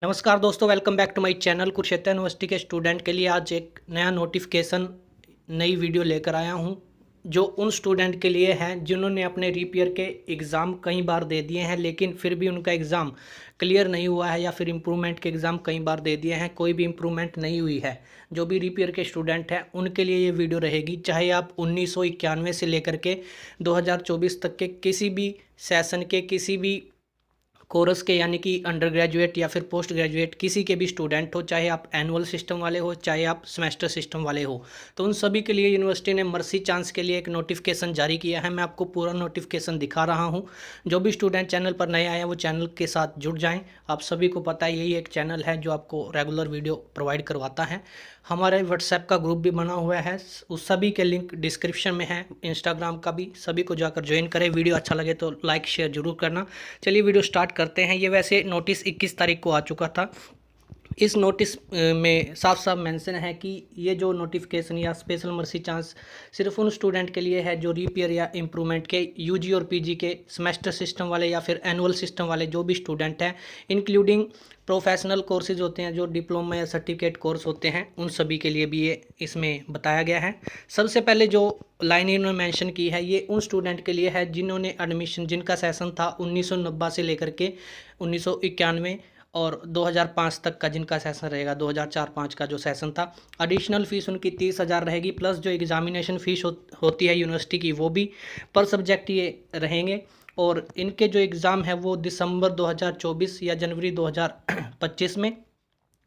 नमस्कार दोस्तों, welcome back to my channel. Kurukshetra university के स्टूडेंट के लिए आज एक नया नोटिफिकेशन, नई वीडियो लेकर आया हूं, जो उन स्टूडेंट के लिए है जिन्होंने अपने रीपीयर के एग्ज़ाम कई बार दे दिए हैं लेकिन फिर भी उनका एग्ज़ाम क्लियर नहीं हुआ है, या फिर इम्प्रूवमेंट के एग्ज़ाम कई बार दे दिए हैं, कोई भी इम्प्रूवमेंट नहीं हुई है। जो भी रीपीयर के स्टूडेंट हैं उनके लिए ये वीडियो रहेगी, चाहे आप 1991 से लेकर के 2024 तक के किसी भी सेशन के किसी भी कोर्स के, यानी कि अंडर ग्रेजुएट या फिर पोस्ट ग्रेजुएट किसी के भी स्टूडेंट हो, चाहे आप एनुअल सिस्टम वाले हो चाहे आप सेमेस्टर सिस्टम वाले हो, तो उन सभी के लिए यूनिवर्सिटी ने मर्सी चांस के लिए एक नोटिफिकेशन जारी किया है। मैं आपको पूरा नोटिफिकेशन दिखा रहा हूं। जो भी स्टूडेंट चैनल पर नए आए हैं वो चैनल के साथ जुड़ जाएं। आप सभी को पता है यही एक चैनल है जो आपको रेगुलर वीडियो प्रोवाइड करवाता है। हमारे व्हाट्सएप का ग्रुप भी बना हुआ है, उस सभी के लिंक डिस्क्रिप्शन में है, इंस्टाग्राम का भी, सभी को जाकर ज्वाइन करें। वीडियो अच्छा लगे तो लाइक शेयर जरूर करना। चलिए वीडियो स्टार्ट करते हैं। ये वैसे नोटिस 21 तारीख को आ चुका था। इस नोटिस में साफ साफ मेंशन है कि ये जो नोटिफिकेशन या स्पेशल मर्सी चांस सिर्फ उन स्टूडेंट के लिए है जो रीपीयर या इम्प्रूवमेंट के यूजी और पीजी के सेमेस्टर सिस्टम वाले या फिर एनुअल सिस्टम वाले जो भी स्टूडेंट हैं, इंक्लूडिंग प्रोफेशनल कोर्सेज होते हैं, जो डिप्लोमा या सर्टिफिकेट कोर्स होते हैं, उन सभी के लिए भी ये इसमें बताया गया है। सबसे पहले जो लाइन इन्होंने मेंशन की है ये उन स्टूडेंट के लिए है जिन्होंने एडमिशन, जिनका सेशन था 1990 से लेकर के 1991 और 2005 तक का, जिनका सेशन रहेगा 2004-05 का जो सेशन था। एडिशनल फ़ीस उनकी 30,000 रहेगी, प्लस जो एग्ज़ामिनेशन फ़ीस होती है यूनिवर्सिटी की, वो भी पर सब्जेक्ट ये रहेंगे। और इनके जो एग्ज़ाम है वो दिसंबर 2024 या जनवरी 2025 में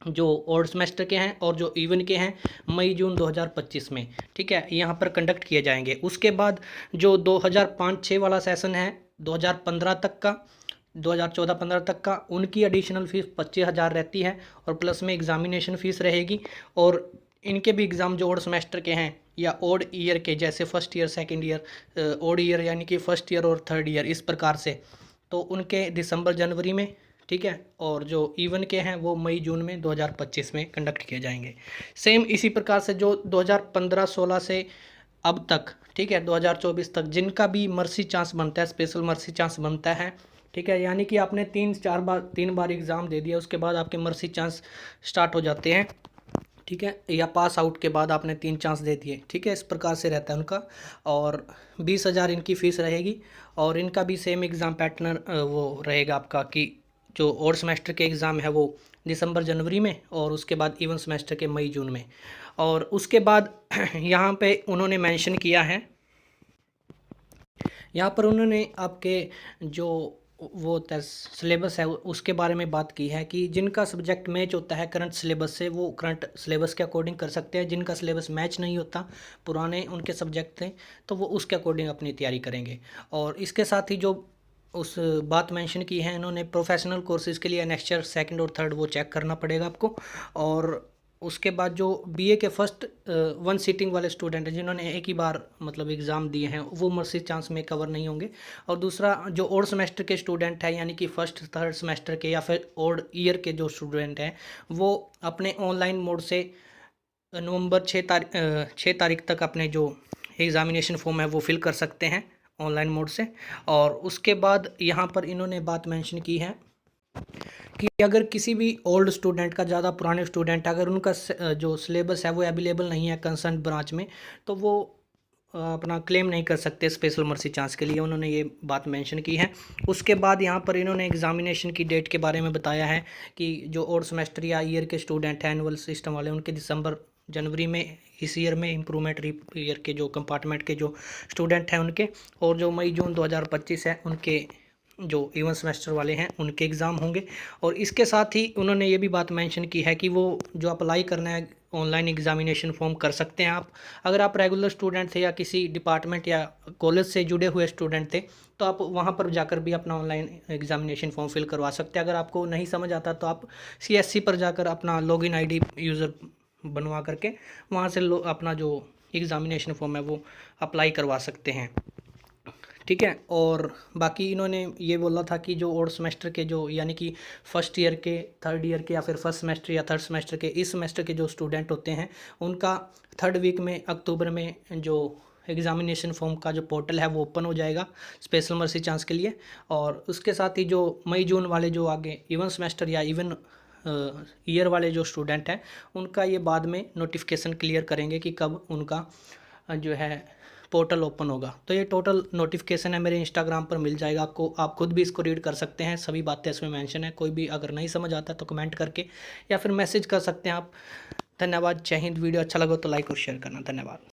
जो ओल्ड सेमेस्टर के हैं, और जो इवन के हैं मई जून 2025 में, ठीक है, यहाँ पर कंडक्ट किए जाएंगे। उसके बाद जो 2005-06 वाला सेशन है 2015 तक का, 2014-15 तक का, उनकी एडिशनल फ़ीस 25,000 रहती है और प्लस में एग्ज़ामिनेशन फ़ीस रहेगी। और इनके भी एग्ज़ाम जो ओड सेमेस्टर के हैं या ओड ईयर के, जैसे first year second year, odd year यानी कि फर्स्ट ईयर और थर्ड ईयर, इस प्रकार से, तो उनके दिसंबर जनवरी में, ठीक है, और जो इवन के हैं वो मई जून में 2025 में कंडक्ट किए जाएंगे। सेम इसी प्रकार से जो 2015-16 से अब तक, ठीक है, 2024 तक जिनका भी मर्सी चांस बनता है, स्पेशल मर्सी चांस बनता है, ठीक है, यानी कि आपने 3 बार एग्ज़ाम दे दिया, उसके बाद आपके मर्सी चांस स्टार्ट हो जाते हैं, ठीक है, या पास आउट के बाद आपने 3 चांस दे दिए, ठीक है, इस प्रकार से रहता है उनका। और 20,000 इनकी फ़ीस रहेगी। और इनका भी सेम एग्ज़ाम पैटर्न वो रहेगा आपका, कि जो और सेमेस्टर के एग्ज़ाम है वो दिसंबर जनवरी में, और उसके बाद इवन सेमेस्टर के मई जून में। और उसके बाद यहाँ पे उन्होंने मेंशन किया है, यहाँ पर उन्होंने आपके जो वो सिलेबस है उसके बारे में बात की है कि जिनका सब्जेक्ट मैच होता है करंट सिलेबस से, वो करंट सिलेबस के अकॉर्डिंग कर सकते हैं। जिनका सिलेबस मैच नहीं होता, पुराने उनके सब्जेक्ट थे, तो वो उसके अकॉर्डिंग अपनी तैयारी करेंगे। और इसके साथ ही जो उस बात मेंशन की है इन्होंने, प्रोफेशनल कोर्सेज़ के लिए नेक्स्ट ईयर सेकंड और थर्ड वो चेक करना पड़ेगा आपको। और उसके बाद जो बीए के फर्स्ट 1 सीटिंग वाले स्टूडेंट हैं जिन्होंने एक ही बार मतलब एग्ज़ाम दिए हैं, वो मर्सी चांस में कवर नहीं होंगे। और दूसरा जो ओड सेमेस्टर के स्टूडेंट हैं, यानी कि फर्स्ट थर्ड सेमेस्टर के या फिर ओड ईयर के जो स्टूडेंट हैं, वो अपने ऑनलाइन मोड से नवंबर 6 तारीख तक अपने जो एग्ज़ामिनेशन फॉर्म है वो फिल कर सकते हैं ऑनलाइन मोड से। और उसके बाद यहाँ पर इन्होंने बात मेंशन की है कि अगर किसी भी ओल्ड स्टूडेंट का, ज़्यादा पुराने स्टूडेंट, अगर उनका जो सिलेबस है वो अवेलेबल नहीं है कंसर्न ब्रांच में, तो वो अपना क्लेम नहीं कर सकते स्पेशल मर्सी चांस के लिए, उन्होंने ये बात मेंशन की है। उसके बाद यहाँ पर इन्होंने एग्ज़ामिनेशन की डेट के बारे में बताया है कि जो और सेमेस्टर या ईयर के स्टूडेंट हैं एनुअल सिस्टम वाले, उनके दिसंबर जनवरी में इस ईयर में, इम्प्रूवमेंट ईयर के जो कंपार्टमेंट के जो स्टूडेंट हैं उनके, और जो मई जून 2025 है उनके जो इवन सेमेस्टर वाले हैं उनके एग्ज़ाम होंगे। और इसके साथ ही उन्होंने ये भी बात मेंशन की है कि वो जो अप्लाई करना है ऑनलाइन एग्ज़ामिनेशन फॉर्म कर सकते हैं आप। अगर आप रेगुलर स्टूडेंट थे या किसी डिपार्टमेंट या कॉलेज से जुड़े हुए स्टूडेंट थे, तो आप वहाँ पर जाकर भी अपना ऑनलाइन एग्ज़ामिनेशन फॉर्म फिल करवा सकते हैं। अगर आपको नहीं समझ आता तो आप CSC पर जाकर अपना लॉगिन ID यूज़र बनवा करके वहाँ से अपना जो एग्ज़ामिनेशन फॉर्म है वो अप्लाई करवा सकते हैं, ठीक है। और बाकी इन्होंने ये बोला था कि जो और सेमेस्टर के जो, यानी कि फर्स्ट ईयर के, थर्ड ईयर के, या फिर फर्स्ट सेमेस्टर या थर्ड सेमेस्टर के, इस सेमेस्टर के जो स्टूडेंट होते हैं, उनका 3rd वीक में अक्टूबर में जो एग्ज़ामिनेशन फॉर्म का जो पोर्टल है वो ओपन हो जाएगा स्पेशल मर्सी चांस के लिए। और उसके साथ ही जो मई जून वाले जो आगे इवन सेमेस्टर या इवन ईयर वाले जो स्टूडेंट हैं उनका ये बाद में नोटिफिकेशन क्लियर करेंगे कि कब उनका जो है पोर्टल ओपन होगा। तो ये टोटल नोटिफिकेशन है, मेरे इंस्टाग्राम पर मिल जाएगा आपको, आप खुद भी इसको रीड कर सकते हैं, सभी बातें इसमें मेंशन है। कोई भी अगर नहीं समझ आता तो कमेंट करके या फिर मैसेज कर सकते हैं आप। धन्यवाद, जय हिंद। वीडियो अच्छा लगा तो लाइक और शेयर करना। धन्यवाद।